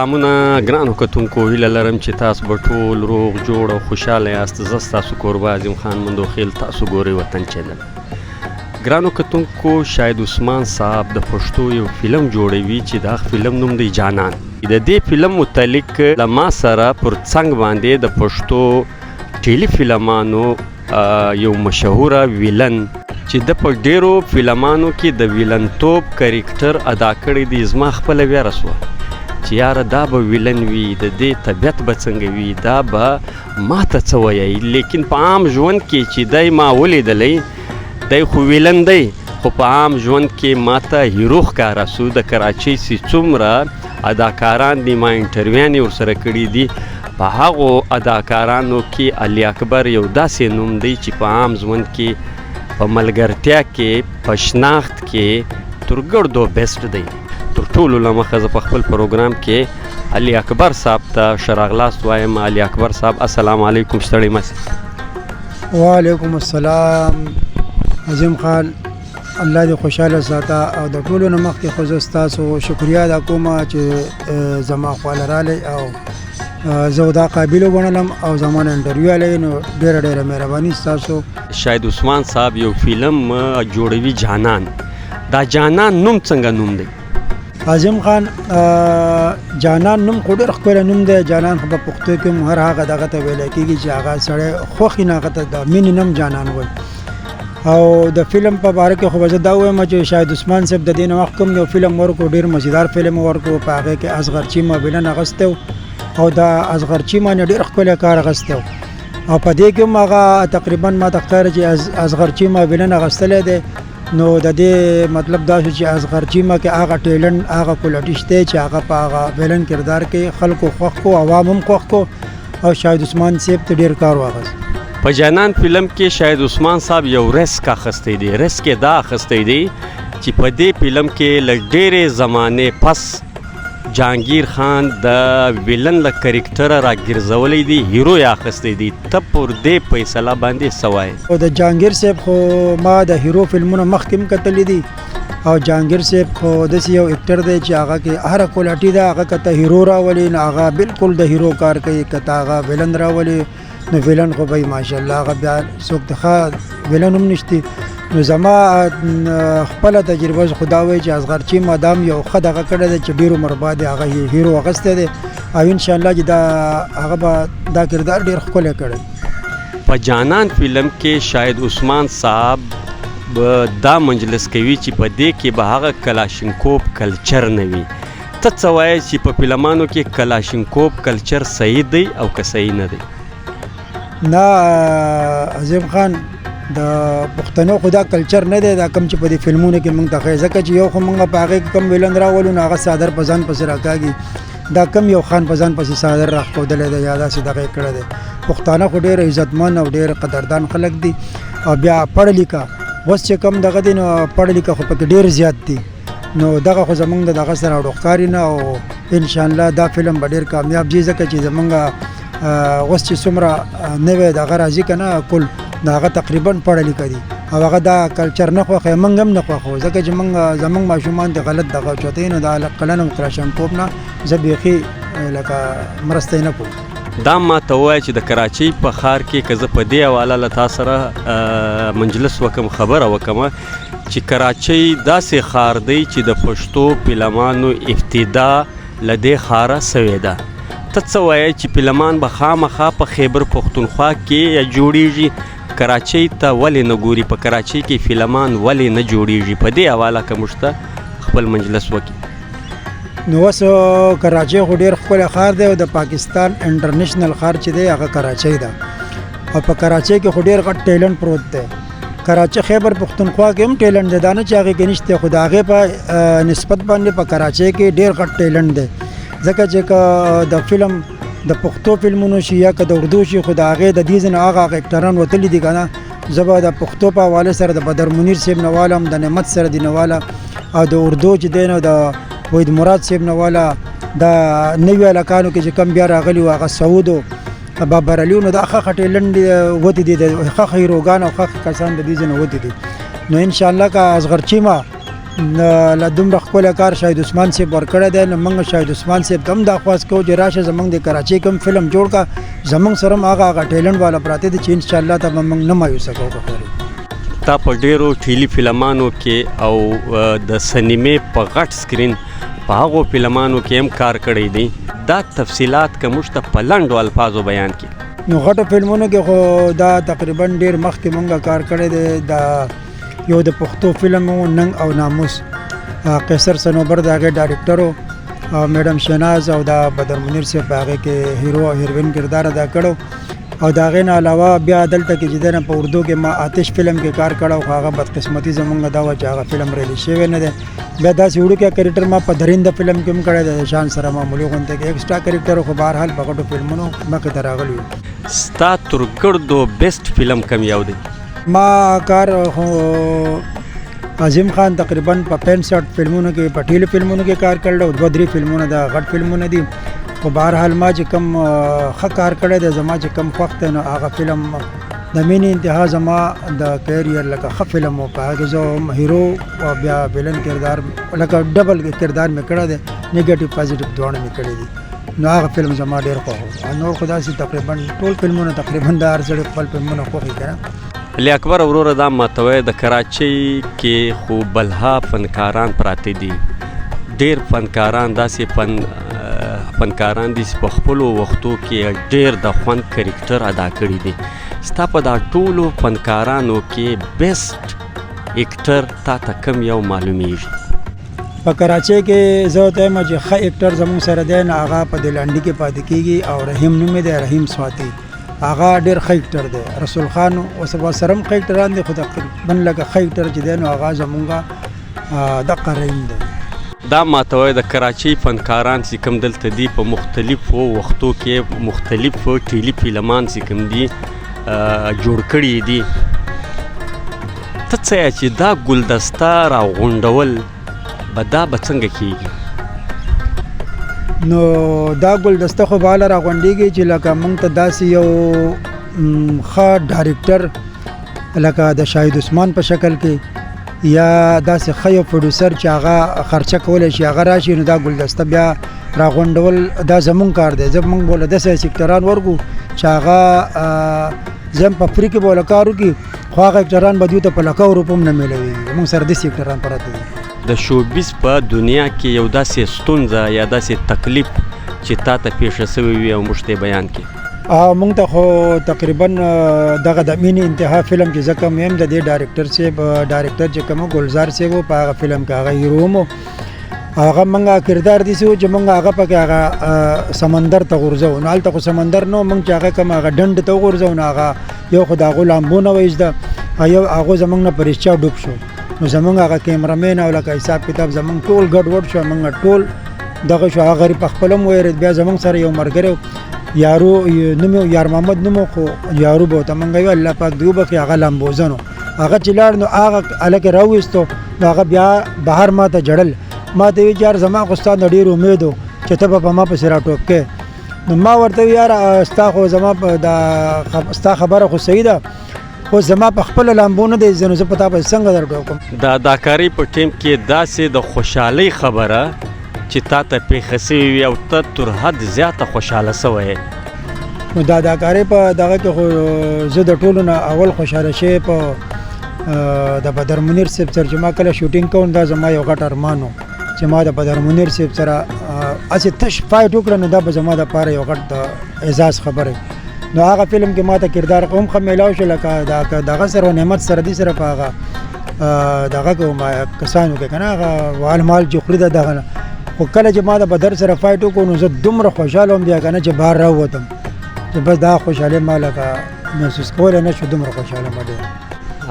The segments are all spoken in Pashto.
سلامونه ګرانو کتونکو، هیله لرم چې تاسو به ټول روغ جوړ او خوشحاله یاست. زه ستاسو کوربه عظیم خان مندوخیل، تاسو ګورئ وطن چینل. ګرانو کتونکو، شاهد عثمان صاحب د پښتو یو فلم جوړوي چې دا فلم نوم دی جانان. د دې فلم متعلق له ما سره پر څنګ باندې د پښتو ټیلی فلمانو یو مشهوره ویلن چې د په ډیرو فلمانو کې د ویلن توپ کریکټر ادا کړی دی، زما خپله ویره سوه چې یاره دا به ویلن وي، د دې طبیعت به څنګه وي، دا به ما ته څه وایي. لیکن په عام ژوند کې چې دی ما ولیدلی، دی خو ویلن دی، خو په عام ژوند کې ما ته هیرو ښکاره سو. د کراچۍ چې څومره اداکاران دي، ما انټرویانې ورسره کړي دي، په هغو اداکارانو کې علي اکبر یو داسې نوم دی چې په عام ژوند کې، په ملګرتیا کې، په شناخت کې تر ګردو بیسټ دی. تر ټولو له مخه زه په خپل پروګرام کې علي اکبر صاحب ته ښه راغلاست وایم. علي اکبر صاحب السلام علیکم، ستړی مسئ. وعلیکم السلام عظیم خان، الله دې خوشحاله ساته. او د ټولو نه مخکې خو زه ستاسو شکریا ادا کوم چې زما خواله رالی او زه دا قابل وګڼلم او زما نه انټرویو الی، نو ډېره ډېره مهرباني ستاسو. شاهد عثمان صاحب یو فلم جوړوي جانان. دا جانان نوم څنګه نوم دی؟ عظیم خان، جانان نوم خو ډېر ښکلی نوم دی. جانان خو په پښتو کې هم هر هغه دغه ته ویلی کېږي چې هغه سړی خوښ وي، نه هغه ته د مینې نوم جانان وایي. او د فلم په باره کې خو به زه دا ووایم چې شاهد عثمان صاحب د دې نه مخکې هم یو فلم ورکړو، ډېر مزیدار فلم ورکړو، په هغې کې اصغر چیمه ویلن اخیستی و او دا اصغر چیمه نه ډېر ښکلی کار اخیستی و. او په دې کې هم هغه تقریبا ما ته ښکاري چې اصغر چیمه ویلن اخیستلی دی. نو د دې مطلب دا شو چې اصغر چیمه کې هغه ټیلنټ، هغه کوالټي شته چې هغه په هغه ویلن کردار کې خلکو خوښ کو، عوام هم خوښ کو، او شاهد عثمان صاحب ته ډېر کار واخیست. په جانان فلم کې شاهد عثمان صاحب یو ریسک اخیستی دی. ریسک یې دا اخیستی دی چې په دې فلم کې له ډېرې زمانې پس جهانگیر خان د ویلن له کریکټره راګرځولی دی، هیرو یې اخیستی دی. ته پر دې فیصله باندې څه وایې؟ او د جهانگیر صاحب خو ما د هیرو فلمونه مخکې هم کتلی دي، او جهانگیر صاحب خو داسې یو اکټر دی چې هغه کې هره کوالټي ده. هغه که ته هیرو راولي نو هغه بالکل د هیرو کار کوي، که ته هغه ویلن راولي نو ویلن خو به ماشاءالله هغه بیا څوک د ښه ویلن هم نشتی. نو زما خپله تجربه خو دا وایي چې اصغر چیمه دا هم یو ښه دغه کړی دی چې ډېر عمر بعد هغه هیرو اخیستی دی، او انشاءالله چې دا هغه به دا کردار ډېر ښکلی کړی. په جانان فلم کې شاهد عثمان صاحب دا مجلس کوي چې په دې کې به هغه کلاشینکوف کلچر نه وي. ته څه وایې چې په فلمانو کې کلاشینکوف کلچر صحیح دی او که صحیح نه دی؟ نه عظیم خان، د پښتنو خو دا کلچر نه دی، دا کم چې په دې فلمونو کې موږ ته ښایي، ځکه چې یو خو موږ په هغې کې کم ویلن راولو نو هغه څادر په ځان پسې راکاږي. دا کم یو خان په ځان پسې څادر راښودلی دی یا داسې دغه یې کړی دی. پښتانه خو ډېر عزتمن او ډېر قدردان خلک دي، او بیا پړه لیکه اوس چې کم دغه دی نو پړه لیکه خو پکې ډېر زیات دي. نو دغه خو زموږ د دغه سره اړو ښکاري نه، او انشاءالله دا فلم به ډېر کامیاب ځي، ځکه چې زموږ اوس چې څومره نوی دغه راځي که نه کل د هغه تقریبا پړه لیکه دي، او هغه دا کلچر نه خوښوي، موږ هم نه خوښوو، ځکه چې زموږ ماشومان د غلط دغه چوتوي نو د قلم کلاشینکوف نه زه بیخي لکه مرسته یې نه کوم. دا ما ته ووایه چې د کراچۍ په ښار کې که زه په دې حواله له تا سره مجلس وکم، خبره وکم چې کراچۍ داسې ښار دی چې د پښتو فلمانو ابتدا له دې ښاره سوې ده. ته څه وایې چې فلمان به خامخا په خیبر پښتونخوا کې جوړیږي؟ کراچۍ ته ولې نه ګوري؟ په کراچۍ کې فلمان ولې نه جوړیږي؟ په دې حواله که موږ ته خپل مجلس وکړي. نو اوس کراچۍ خو ډېر ښکلی ښار دی، او د پاکستان انټرنیشنل ښار چې دی هغه کراچۍ ده، او په کراچۍ کې خو ډېر غټ ټیلنټ پروت دی. کراچۍ خیبر پښتونخوا کې هم ټیلنټ دی، دا نه چې هغې کې نشته، خو د هغې په نسبت باندې په کراچۍ کې ډېر غټ ټیلنټ دی، ځکه چې که د فلم د پښتو فلمونو شي یا که د اردو شي، خو د هغې د دې ځینې هغه اکټران وتلي دي که نه. زه به د پښتو په حوالې سره د بدر منیر صاحب نه والم، د نعمت سره دي نه واله، او د اردو چې دی نو د وحید مراد صاحب نه واله. د نوي هلکانو کې چې کم بیا راغلي وو هغه سعود و بابر علي، نو دا ښه ټیلنټ وتې دي، ښه هیروګان او ښه کسان د دې ځای نه وتې دي. نو انشاءالله که اصغر چیمه له دومره ښکلی کار شاهد عثمان صاحب ورکړی دی. نو موږ شاهد عثمان صاحب ته هم درخواست کوو چې راشه زموږ د کراچۍ کوم فلم جوړ کا زموږ سره هم هغه ټیلنټ والا پراته دي چې انشاءالله ته به موږ نه مایوسه کوو. که خیر تا په ډیرو ټیلی فلمانو کې او د سینمې په غټ سکرین په هغو فلمانو کې هم کار کړی دی. دا تفصیلات که موږ ته په لنډو الفاظو بیان کړي. نو غټو فلمونو کې خو دا تقریبا ډیر مخکې مونږ کار کړی دی. دا یو د پښتو فلم و ننګ او ناموس، قیصر صنوبر د هغې ډایرکټر و او میډم شهناز او دا بدر منیر صاحب په هغې کې هیرو او هیروین کردار ادا کړو. او د هغې نه علاوه بیا دلته کې چې دی نه په اردو کې ما آتش فلم کې کار کړی خو هغه بدقسمتي زمونږ دا وه چې هغه فلم ریلیز شوی نه دی. بیا داسې وړوکی کرکټر ما په درنده فلم کې هم کړی دی د شان سره معمولي غونته کې ایکسټرا کرکټر خو بهرحال په غټو فلمونو مخې ته راغلي وو. ستا تر ګردو بیسټ فلم کم یو دی؟ ما کار خو عظیم خان تقریبا په 65 فلمونو کې په ټیلی فلمونو کې کار کړی او 2-3 فلمونه د غټ فلمونه دي. خو بهرحال ما چې کوم ښه کار کړی دی زما چې کوم خوښ دی نو هغه فلم د مینې انتها زما د کیریر لکه ښه فلم و. په هغه کې زه هیرو او بیا ویلن کردار لکه ډبل کردار مې کړی دی، نیګیټیو پازیټیو دواړه مې کړي دي. نو هغه فلم زما ډېر خوښ و. نور خو داسې تقریبا ټول فلمونه تقریبا د هر سړي خپل فلمونه خوښ که نه. علي اکبر وروره دا ماته وایه د کراچۍ کې خو بلها فنکاران پراته دي، ډېر فنکاران داسې فنکاران دي چې په خپلو وختو کې ډېر د خوند کرکټر ادا کړي دي. ستا په دا ټولو فنکارانو کې بیسټ اکټر تا ته کم یو معلومیږي؟ په کراچۍ کې زه ته وایم چې ښه اکټر زموږ سره دی نو هغه په دلانډي کې پاتې کېږي او رحیم نوم یې دی، رحیم سواتی. هغه ډېر ښه اکټر دی. رسول خان ورسره هم ښه اکټران دي خو تقریبا لکه ښه اکټر چې دی نو هغه زموږ دقه رحیم دی. دا ماته وایه د کراچۍ فنکاران چې کوم دلته دي په مختلفو وختو کې مختلف ټیلی فلمان چې کوم دي جوړ کړي دي، ته څه یې چې دا ګلدسته راغونډول به دا به څنګه کېږي؟ نو دا ګلدسته خو به هله راغونډېږي چې لکه موږ ته داسې یو ښه ډایرکټر لکه د شاهد عثمان په شکل کې یا داسې ښه یو پروډوسر چې هغه خرچه کولی شي هغه راشي نو دا ګلدسته بیا راغونډول دا زموږ کار دی. زه موږ بوله داسې سیکټران ورکو چې هغه زه هم په فری کې بوله کار وکړي خو هغه اکټران به دوی ته په لکو روپو هم نه میلوېږي. موږ سره داسې اکټران پراته دي. د شوبیز په دنیا کې یو داسې ستونزه یا داسې تکلیف چې تا ته پیښه سوی وي او موږ ته بیان کړي؟ موږ ته خو تقریبا دغه د مینې انتها فلم چې زه کوم یم د دې ډایرکټر چې کوم ګلزار صاحب و په هغه فلم کې هغه هیرو هم هغه موږ کردار داسې و چې موږ هغه پکې هغه سمندر ته غورځو. نو هلته خو سمندر نه و، موږ چې هغه کوم هغه ډنډ ته وغورځو نو هغه یو خو د هغو لامبو نه وایزده یو هغو زموږ نه په رښتیا ډوب شو. نو زموږ هغه کیمرامین او لکه حساب کتاب زموږ ټول ګډوډ شو، موږ ټول دغه شو. هغه غریب پخپله هم ویرېد. بیا زموږ سره یو ملګری یارو نوم یار محمد نوم خو یارو به ورته موږ ویل الله پاک دې وبخښي هغه لامبوزن و. هغه چې لاړ نو هغه هلکې راویستو نو هغه بیا بهر ما ته جړل. ما ته ویل چې یار زما خو ستا نه ډېر امید و چې ته به په ما پسې راټوپ کې. نو ما ورته ویل یاره ستا خو زما ستا خبره خو صحیح ده خو زما په خپله لامبو نه دی نو زه په تا پسې څنګه در ټوپ کړم. د اداکارۍ په ټیم کې داسې د خوشحالۍ خبره چې تا ته پیښه سوې وي او ته تر حد زیاته خوشحاله سوی یې؟ نو د اداکارۍ په دغه کې خو زه د ټولو نه اول خوشحاله شوی په د بدر منیر صاحب سره چې ما کله شوټینګ کوم دا زما یو غټ ارمان و چې ما د بدر منیر صاحب سره هسې تش فایټ وکړه نو دا به زما دپاره یو غټ د اعزاز خبره. نو هغه فلم کې ما ته کردار هم ښه میلاو شو لکه دغه سره نعمت سره دې سره په هغه دغه کې کسانو کې که نه هغه وال مال چې خوري د دغه نه. خو کله چې ما د بدر سره فایټ وکړو نو زه دومره خوشحاله وم بیا که نه چې بهر راووتم چې بس دا خوشحالي ما لکه محسوس کولی نه شو. دومره خوشحاله ما ډېر.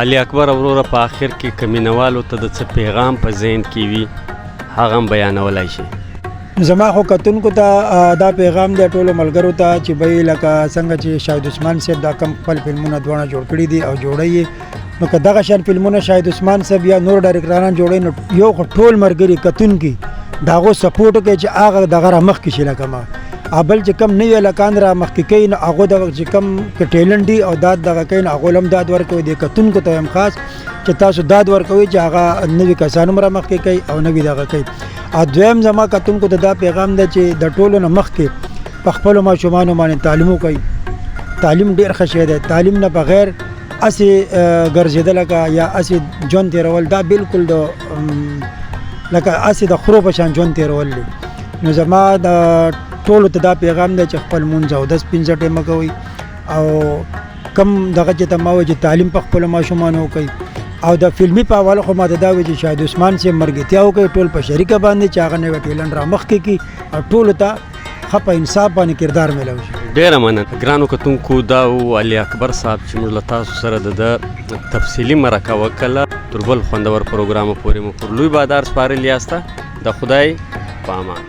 علي اکبر وروره په آخر کې که مینهوالو ته د څه پیغام په ذهن کې وي هغه هم بیانولی شي؟ زما خو کتونکو ته دا پیغام دی ټولو ملګرو ته چې بھئی لکه څنګه چې شاهد عثمان صاحب دا کم خپل فلمونه دواړه جوړ کړي دي او جوړوي نو که دغه شان فلمونه شاهد عثمان صاحب یا نور ډایرکټران جوړوي نو یو خو ټول ملګري کتونکي د هغو سپورټ وکړي چې هغه دغه رامخکې شي لکه ما بل چې کم نوي هلکان را مخکې کوي نو هغو د چې کم که ټیلنټ دي او داد دغه کوي نو هغو هم داد ورکوي. د کتونکو ته هم خاص چې تاسو داد ورکوئ چې هغه نوي کسان هم را مخکې کوي او نوي دغه کوي. او دویم زما کتونکو ته دا پیغام دی چې د ټولو نه مخکې په خپلو ماشومانو باندې تعلیم وکوئ. تعلیم ډېر ښه شی دی. تعلیم نه بغیر هسې ګرځېدل لکه یا هسې ژوند تېرول دا بالکل د لکه هسې د خرو په شان ژوند تېرول دی. نو زما د ټولو ته دا پیغام دی چې خپل مونځ اودس 5 ټیمه کوئ او کم دغه چې ته ما وایي چې تعلیم په خپلو ماشومانو وکوئ. او د فلمي په حواله خو ما ته دا وایي چې شاهد عثمان صاحب مرګتیا وکوي ټول په شریکه باندې چې هغه نوی ټیلنټ را مخکې کړي او ټولو ته ښه په انصاف باندې کردار میلاو شي. ډېره مننه ګرانو کتونکو. دا و علي اکبر صاحب چې موږ له تاسو سره د تفصیلي مرکه وکړه. تر بل خوندور پروګرامو پورې مو پر لوی بادار سپارل یاسته. د خدای په امان.